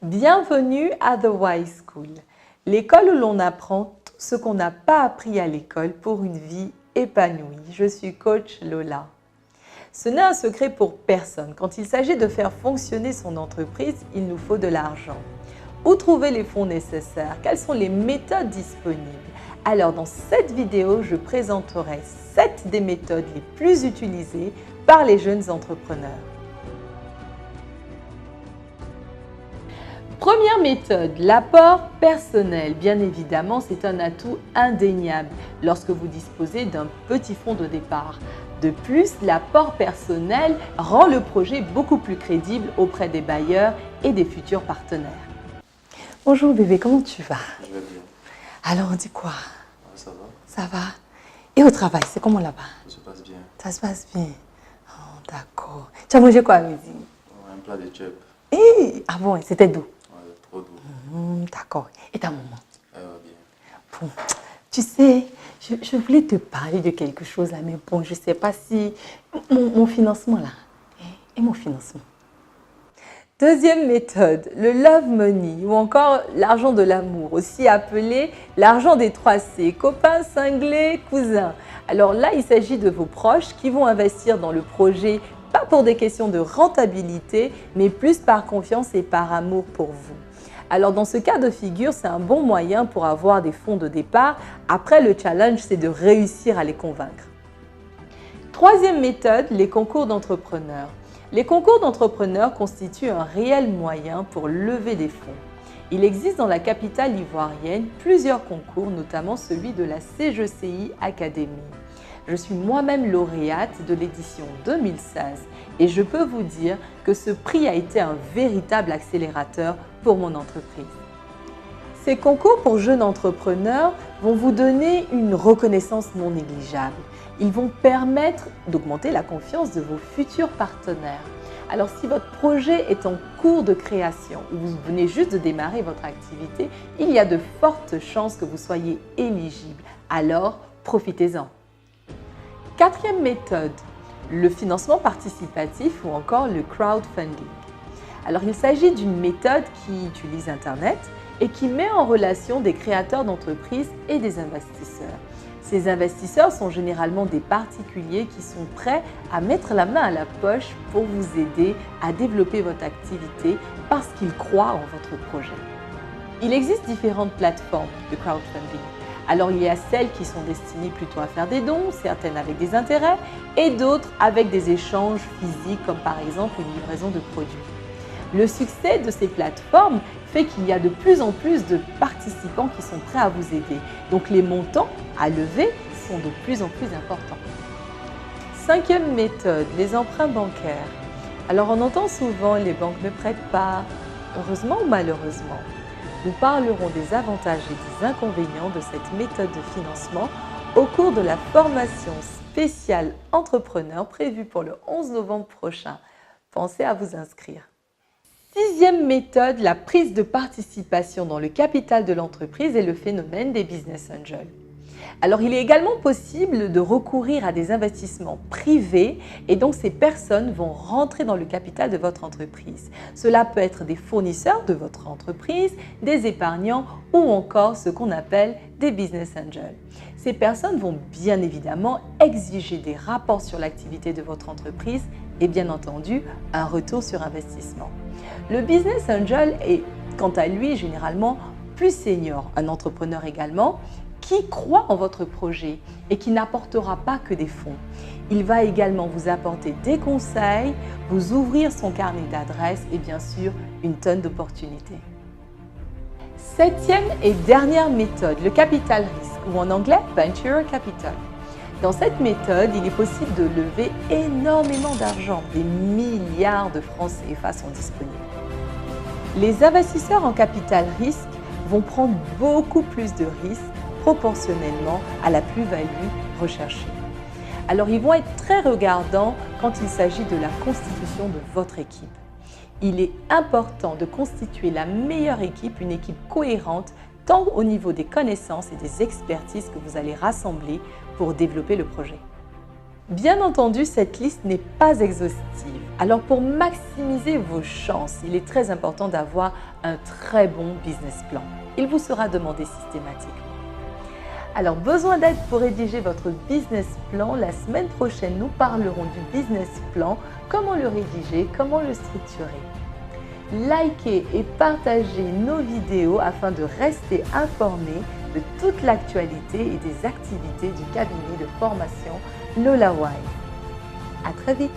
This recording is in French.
Bienvenue à The Wise School, l'école où l'on apprend tout ce qu'on n'a pas appris à l'école pour une vie épanouie. Je suis coach Lola. Ce n'est un secret pour personne. Quand il s'agit de faire fonctionner son entreprise, il nous faut de l'argent. Où trouver les fonds nécessaires? Quelles sont les méthodes disponibles? Alors dans cette vidéo, je présenterai 7 des méthodes les plus utilisées par les jeunes entrepreneurs. Première méthode, l'apport personnel. Bien évidemment, c'est un atout indéniable lorsque vous disposez d'un petit fonds de départ. De plus, l'apport personnel rend le projet beaucoup plus crédible auprès des bailleurs et des futurs partenaires. Bonjour bébé, comment tu vas? Je vais bien. Alors on dit quoi? Ça va? Ça va. Et au travail, c'est comment là-bas? Ça se passe bien. Ça se passe bien. Oh, d'accord. Tu as mangé quoi à midi? Un plat de chip. Ah bon, c'était doux? Ouais, trop doux. D'accord. Et ta maman? Elle va bien. Bon, tu sais, je voulais te parler de quelque chose là, mais bon, je ne sais pas si... Mon financement là. Et mon financement? Deuxième méthode, le love money ou encore l'argent de l'amour, aussi appelé l'argent des 3C, copains, cinglés, cousins. Alors là, il s'agit de vos proches qui vont investir dans le projet, pas pour des questions de rentabilité, mais plus par confiance et par amour pour vous. Alors dans ce cas de figure, c'est un bon moyen pour avoir des fonds de départ. Après, le challenge, c'est de réussir à les convaincre. Troisième méthode, les concours d'entrepreneurs. Les concours d'entrepreneurs constituent un réel moyen pour lever des fonds. Il existe dans la capitale ivoirienne plusieurs concours, notamment celui de la CGCI Academy. Je suis moi-même lauréate de l'édition 2016 et je peux vous dire que ce prix a été un véritable accélérateur pour mon entreprise. Ces concours pour jeunes entrepreneurs vont vous donner une reconnaissance non négligeable. Ils vont permettre d'augmenter la confiance de vos futurs partenaires. Alors si votre projet est en cours de création ou vous venez juste de démarrer votre activité, il y a de fortes chances que vous soyez éligible. Alors profitez-en. Quatrième méthode, le financement participatif ou encore le crowdfunding. Alors il s'agit d'une méthode qui utilise Internet et qui met en relation des créateurs d'entreprises et des investisseurs. Ces investisseurs sont généralement des particuliers qui sont prêts à mettre la main à la poche pour vous aider à développer votre activité parce qu'ils croient en votre projet. Il existe différentes plateformes de crowdfunding. Alors il y a celles qui sont destinées plutôt à faire des dons, certaines avec des intérêts et d'autres avec des échanges physiques comme par exemple une livraison de produits. Le succès de ces plateformes fait qu'il y a de plus en plus de participants qui sont prêts à vous aider. Donc les montants à lever sont de plus en plus importants. Cinquième méthode, les emprunts bancaires. Alors on entend souvent les banques ne prêtent pas, heureusement ou malheureusement. Nous parlerons des avantages et des inconvénients de cette méthode de financement au cours de la formation spéciale entrepreneur prévue pour le 11 novembre prochain. Pensez à vous inscrire. Sixième méthode, la prise de participation dans le capital de l'entreprise et le phénomène des business angels. Alors, il est également possible de recourir à des investissements privés et donc ces personnes vont rentrer dans le capital de votre entreprise. Cela peut être des fournisseurs de votre entreprise, des épargnants ou encore ce qu'on appelle des business angels. Ces personnes vont bien évidemment exiger des rapports sur l'activité de votre entreprise et bien entendu un retour sur investissement. Le business angel est quant à lui généralement plus senior, un entrepreneur également, qui croit en votre projet et qui n'apportera pas que des fonds. Il va également vous apporter des conseils, vous ouvrir son carnet d'adresses et bien sûr une tonne d'opportunités. Septième et dernière méthode, le capital risque ou en anglais venture capital. Dans cette méthode, il est possible de lever énormément d'argent, des milliards de francs CFA sont disponibles. Les investisseurs en capital risque vont prendre beaucoup plus de risques proportionnellement à la plus-value recherchée. Alors ils vont être très regardants quand il s'agit de la constitution de votre équipe. Il est important de constituer la meilleure équipe, une équipe cohérente, tant au niveau des connaissances et des expertises que vous allez rassembler pour développer le projet. Bien entendu, cette liste n'est pas exhaustive. Alors pour maximiser vos chances, il est très important d'avoir un très bon business plan. Il vous sera demandé systématiquement. Alors besoin d'aide pour rédiger votre business plan? La semaine prochaine, nous parlerons du business plan, comment le rédiger, comment le structurer. Likez et partagez nos vidéos afin de rester informé de toute l'actualité et des activités du cabinet de formation Lola Wife. À très vite!